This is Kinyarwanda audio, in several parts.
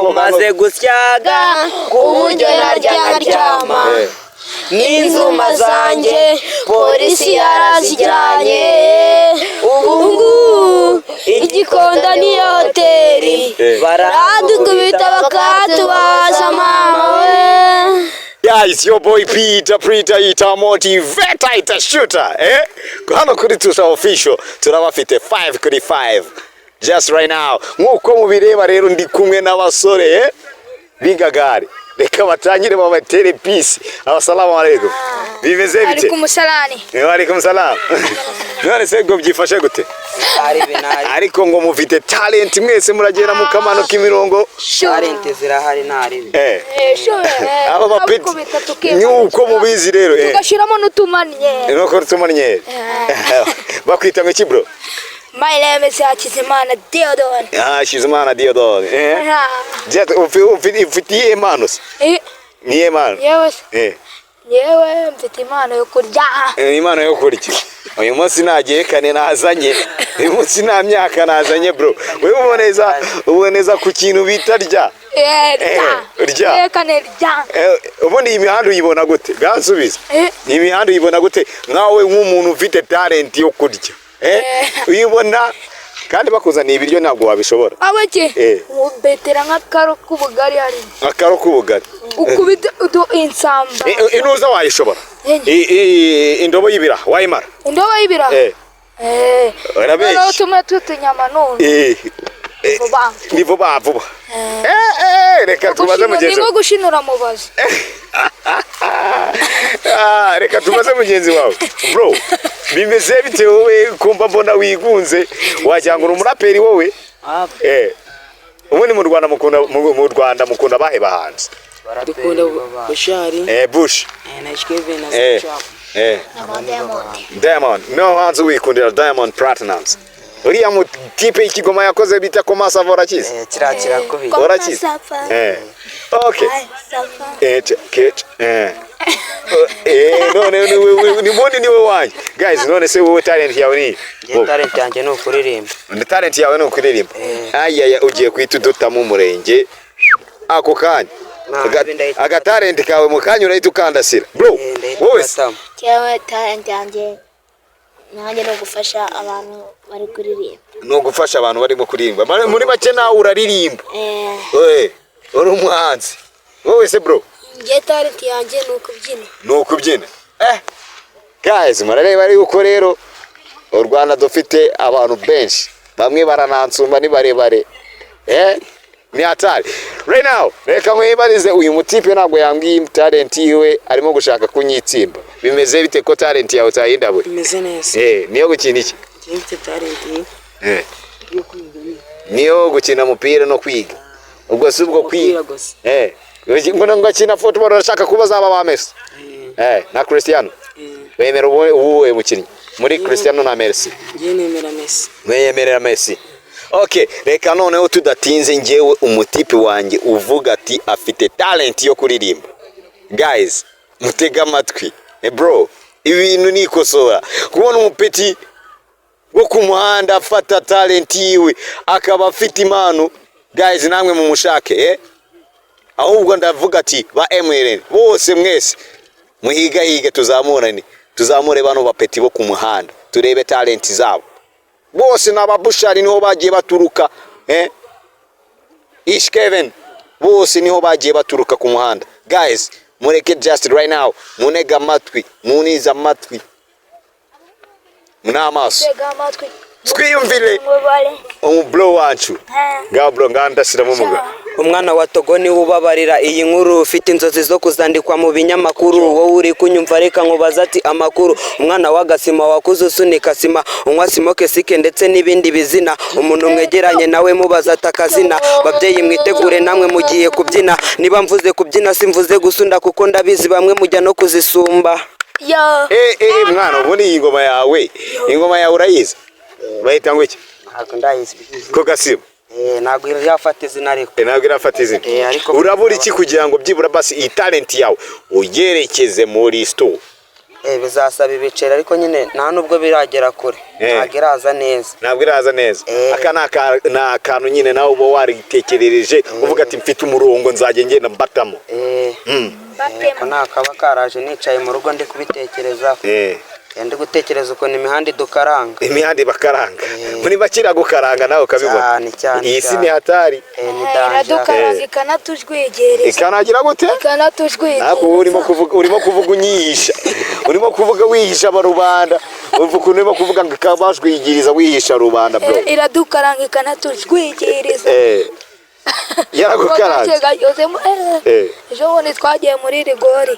umaze gusyaga kuburyo narya nkaryama n'inzuma zanjye polisi yarazijyanye ubu igikonda niyo hoteli baradukubita bakatubaza mama we. Guys, your boy Peter ita motivator ita shooter hano kuri Tusa official turabafite 5 kuri 5 just right now. Nkuko mubireba rero ndi kumwe n'abasore bigagari, reka batangire babatere peace. Assalamu alaikum. Bimeze bite? Alaikum salani. Wa alaikum salam. None se ngo byifashe gute? Ariko ngo mufite talent mwese muragera mu kamano k'imirongo. Talent zirahari ntari. Aba bapeti. Nyuko mubizi rero Tugashiramo n'utumanye. Nuko tumanye. Bakwita ngo iki bro? My name is Hakizimana Theodore. Hakizimana Theodore. Jet ufitiye manos. Niye man. Yewe mfite impano yo kurya. Impano yo kurya. Uyu munsi nagiye kane nazanye. Uyu munsi nta myaka nazanye bro. Wewe uboneza ku kintu bitarya. Urya. Kane rya. Ubundi imihanda uyibona gute? Gansubiza. Imihanda uyibona gute? Nkawe nk'umuntu ufite talent yo kurya. Uyibona kandi bakuzaniye ibiryo ntabwo wabishobora. Abake. Betera nk'akaro k'ubugari hari. Akaro k'ubugari. Ukubita insamba. Inuza wayishobora. Indobo y'ibira wayimara. Indobo y'ibira. Arabesh. Rero tumwe tutunyama none. Ni vuba. Reka tubaze mugenzi. Nimo gushinura mubazi. Reka tubaze mugenzi wawe. Bro, bimeze bite wowe kumva mbona wigunze wajyangura umuraperi wowe? Ubundi mu Rwanda mukunda bahe bahanze? Dukunda Bushari. Bush. Na Kevin na Chap. Diamond. No hanze wikundira Diamond Platnumz. Uriya mu tipe ikigoma yakoze bita ko masavora kize. Kirakira kubi. Orakize. Okay. Ketch. None ni mboni niwe wanyu. Guys, none se wowe talent yawe ni? Talent yanjye no kuririmba. Talent yawe no kuririmba. Ayaya ugiye kwitudota mu murenge. Ako kanya. Aga talent kawe mu kanya urahita ukandasira. Bro, wowe Cyawe talent yanjye nanjye no gufasha abantu bari kuririmba. No gufasha abantu barimo kuririmba. Muri make nawe uraririmba. Uri umuhanzi. Wowe se bro? Nge talent yanjye no kubyina. Guys, murareba ari uko rero u Rwanda dufite abantu benshi. Bamwe baranansumba ni barebare. Ni atari. Right now, reka mwibarize uyu mutipe ntabwo yambwiye talent yiwe arimo gushaka kunyitsimba. Bimeze bite ko talent yawe utayindabure? Bimeze neza. Niyo gukina iki? Mfite talent. Niyo gukina umupira no kwiga. Ubwo si ubwo kwiga. Ngo ngakina football urashaka kuba zaba ba Messi. Na Cristiano. Wemera uwe mukinnyi muri Cristiano na Messi? Nemera Messi. Wemera Messi. Okay, reka noneho tudatinze ngewe umutipe wanjye uvuga ati afite talent yo kuririmba. Guys, mutega amatwi. Bro, ibintu nikosora. Kubona umupeti wo ku muhanda afata talent yiwe akaba afite impano. Guys, namwe mumushake ahubwo ndavuga ati ba MRN bose mwese muhiga tuzamure bano bapeti bo ku muhanda turebe talent zabo bose n'ababushari niho bagiye baturuka Kevin bose niho bagiye baturuka ku muhanda. Guys, mureke just right now munega amatwi muniza amatwi munamaso twiyumvire bro wacu gabro ngandasira mu muga. Umwana wa Togo ni ubabarira iyi nkuru ufite inzozi zo kuzandikwa mu binyamakuru wowe uri kunyumva reka nkubaza ati amakuru. Umwana w'agasima wakuze usunika sima unywa simoke sike ndetse n'ibindi bizina umuntu mwegeranye nawe mubaza atakazina. Babyeyi mwitegure namwe mugiye kubyina niba mvuze kubyina simvuze gusunda kuko ndabizi bamwe mujya no kuzisumba. Mwana ubundi iyi ngoma yawe urayizi bayita ngo iki? Ntabwo ndayizi. Ko gasima ntabwo irafata izina ariko. Ntabwo irafata izina. Urabura iki kugira ngo byibura basi iyi talent yawe uyerekeze muri store? bizasaba ibiceri ariko nyine nta nubwo biragera kure ntabwo iraza neza ntabwo iraza neza aka ni akantu nyine nawe uba waritekerereje uvuga ati mfite umurongo nzajya ngenda mbatamo ko nakaba karaje nicaye mu rugo ndi kubitekerezaho ndi gutekereza ukuntu imihanda idukaranga imihanda ibakaranga muri bakira gukaranga nawe ukabibona iyi si ni hatari iradukaranga ikanatujwegereza ikanagira gute ikanatujwegereza urimo kuvuga unyihisha urimo kuvuga wihisha abarubanda uvuga urimo kuvuga ngo kabajwigiriza wihisha rubanda bro iradukaranga ikanatujwegereza yaragukaranga ejo bundi twagiye muri rigori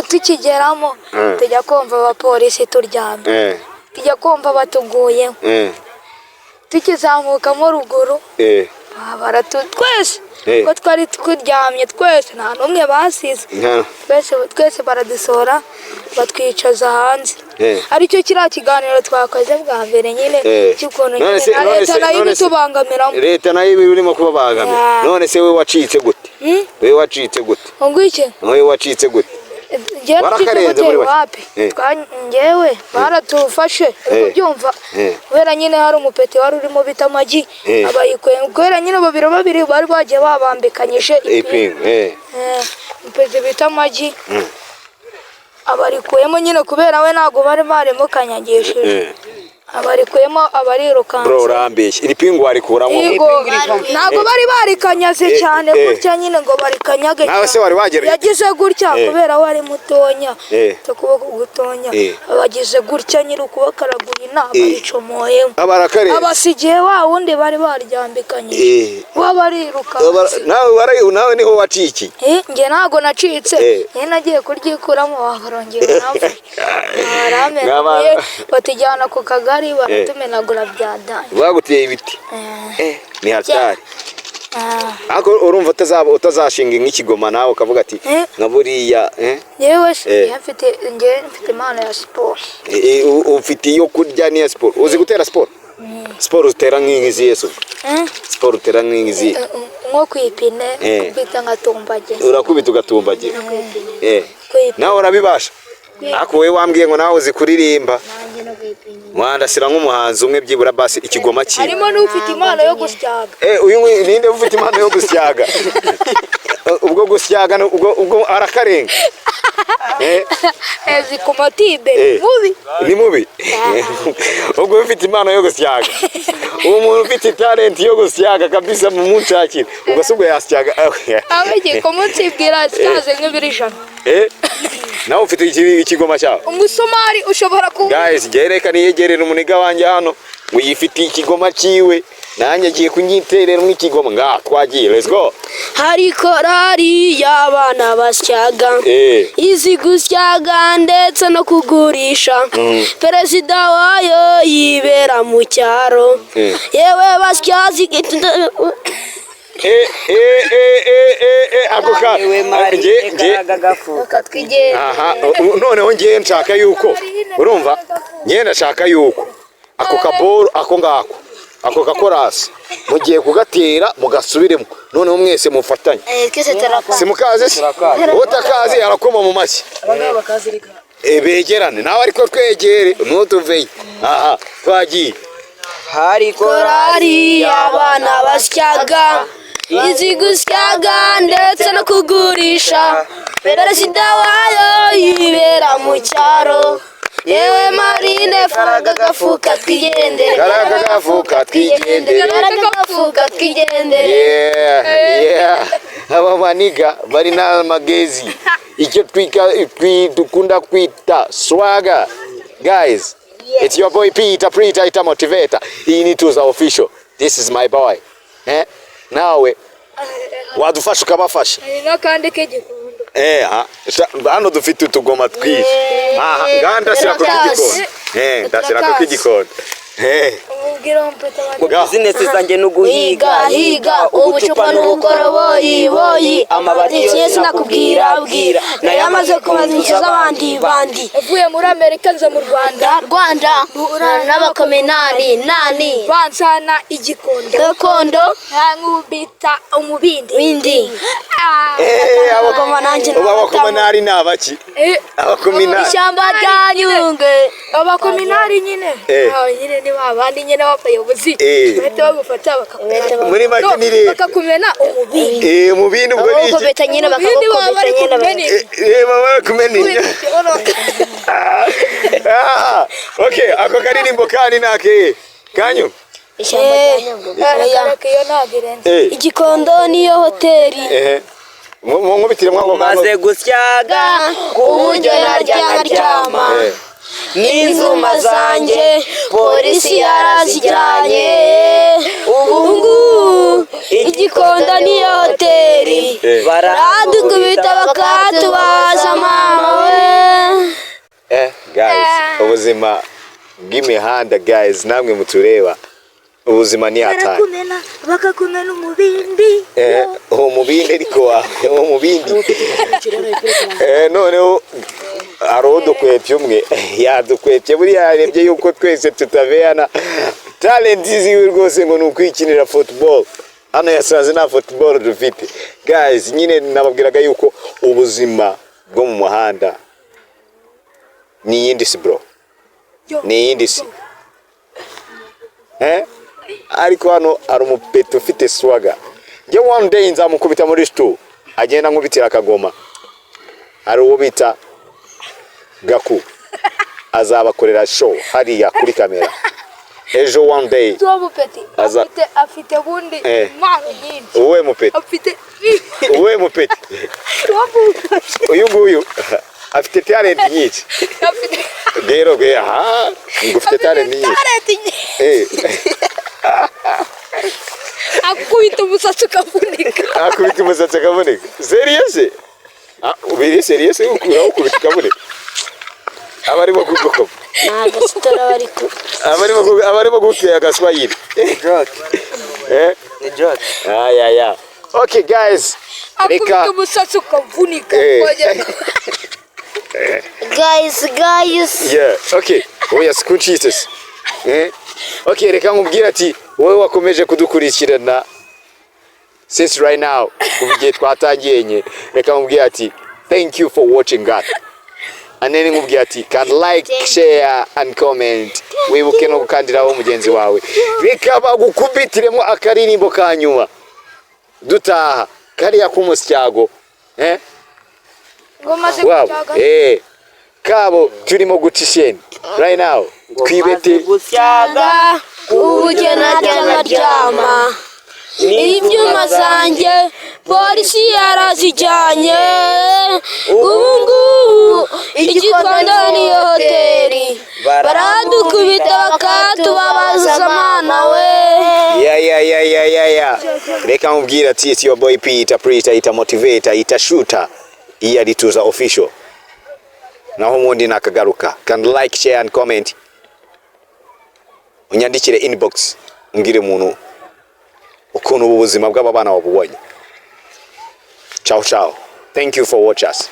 tukigeramo tujya kumva abapolisi turyamye tujya kumva batuguyeho tukizamukamo ruguru twese ko twari turyamye twese nta n'umwe basize twese baradusohora batwicaza hanze aricyo kiriya kiganiro twakoze bwa mbere nyine cy'ukuntu leta nayo ibitubangamiramo leta nayo irimo kubabangamira none se we wacitse gute we wacitse gute we wacitse gute warakarenze muri wapi njyewe baratufashe kubyumva kubera nyine hari umupeti wari urimo bita amagi abayikweye kubera nyine babiri bari bagiye babambikanyije ipingu umupeti bita amagi abarikuyemo nyine kubera we ntabwo bari barimo kanyagishije abarikuyemo abarirukanse bro urambeshye iri pingu warikuramo ntabwo bari barikanyaze cyane gutya nyine ngo barikanyage nawe se wari wagereye yagize gutya kubera wari mutonya ukuboko gutonya abagize gutya nyiri ukuboko araguhina baricomoyemo abasigiye wa wundi bari baryambikanyije wabarirukanse nawe niho waciki njye ntabwo nacitse njye nagiye kuryikuramo wakarongera nawe baramenye batijyana ku kagari baratumenagura byadanye baguteye ibiti ni hatari ako urumva utazashinga nk'ikigoma nawe ukavuga ati nka buriya yewe mfite impano ya siporo ufite iyo kurya n'iya siporo uzi gutera siporo siporo utera nk'izi yesu siporo utera nk'izi nko kwipine kubita ngatumbagira urakubita ugatumbagira nawe urabibasha ako we wambwiye ngo nawe uzi kuririmba wandasira nk'umuhanzi umwe byibura basi ikigoma cyiwe harimo n'ufite impano yo gusyaga uyu ninde ufite impano yo gusyaga ubwo gusyaga ubwo arakarenga ku matibe ni mubi ubwo ufite impano yo gusyaga uwo muntu ufite talent yo gusyaga kabisa mu munshakira ubwo se ubwo yasyaga abagiye kumutibwira sitaze nk'ibirishano nawe ufite ikigoma cyawe umusomari ushobora kuba guys gereka niyegerera umuniga wanjye hano ngo yifitiye ikigoma cyiwe nanjye agiye kunyiterera nk'ikigoma nga twagiye let's go hari korari y'abana basyaga izi gusyaga ndetse no kugurisha perezida wayo yibera mu cyaro yewe basyazi noneho ngiye nshaka yuko urumva ngiye ndashaka yuko ako kaboro ako ngako ako gakorasi mugiye kugatera mugasubiremo noneho mwese mufatanye simukaze se utakazi arakoma mu mashyi begerane nawe ariko twegere ntutuveye twagiye hari korari y'abana basyaga izi gusyaga ndetse no kugurisha perezida wayo yibera mu cyaro yewe marine faraga gafuka twigendere aba baniga bari n'amagezi icyo dukunda kwita swaga guys. It's your boy Peter ita motivator. Hii ni Tuza official. This is my boy. Nawe wadufasha ukabafasha. Nakandi k'igikondo. Hano dufite utugoma twinshi. Nganda sira ko k'igikondo. Ndasira ko k'igikondo. ubwira mpeta ngo business zanjye no guhiga higa ubucupa n'ubukoroboyi boyi amabati yose nakubwira bwira nayo amaze kubazinjiza abandi uvuye muri Amerika nza mu Rwanda n'abakominari nani bansana igikondo nkubita umubindi abakominari ni abaki abakominari ishyamba rya Nyungwe abakominari nyine nyine ni babandi nyine abayobozi bahita bagufata muri make ni rero bakakumena umubindi umubindi ubwo ni iki beta nyine bakakubita nyine bakumena okay ako karirimbo kandi nake kanyu igikondo niyo hoteli nkubitire mwango maze gusyaga uburyo naryama n'inzuma zanjye polisi yarazijyanye ubu igikondo niyo hoteli baradukubita bakatubaza mama we guys ubuzima bw'imihanda guys namwe mutureba ubuzima ni hatari bakakumena umubindi umubindi ariko umubindi noneho arodukwepye umwe yadukwepye buriya yarebye yuko twese tutabeana talent ziwe rwose ngo nukwikinira football hano yasanze nta football dufite guys nyine nababwiraga yuko ubuzima bwo mu muhanda ni yindi si bro ni yindi si ariko hano ari umupeta ufite swaga njye one day nzamukubita muri stu agenda nkubitira akagoma ari uwo bita Gaku azabakorera show hariya kuri kamera ejo one day afite bundi impano nyinshi uwe mupeti uwe mupeti uyu nguyu afite talent nyinshi rero ngufite talent nyinshi akubita umusatsi ukavunika serious ubiri serious ukubita ukavunika abarimo kuguko ntagastora abarimo gutya agaswahili ni joke ya okay guys akubita umusatsi ukavunika guys yeah okay oya skunchites okay reka nkubwira ati wowe wakomeje kudukurikirana since right now kuvugiye twatangiye nye reka nkubwira ati thank you for watching God and then nkubwira ati can like share and comment wibuke no gukandiraho mugenzi wawe reka bagukubitiremo akaririmbo kanyuma dutaha kariya kumusyago ngomaze kujaga kabo turimo gucisheni right now kwibete gusyaga uburyo naryama ibyuma zanjye polisi yarazijyanye ubu igikondo niyo hoteli baradukubita bakatubabaza mana we ya reka nkubwira ati it's your boy P ita ita motivator ita shooter iya Lituza official naho mundi nakagaruka can like share and comment unyandikire inbox ngire muntu ukuntu ubuzima bw'aba bana wabubonye ciao thank you for watching us.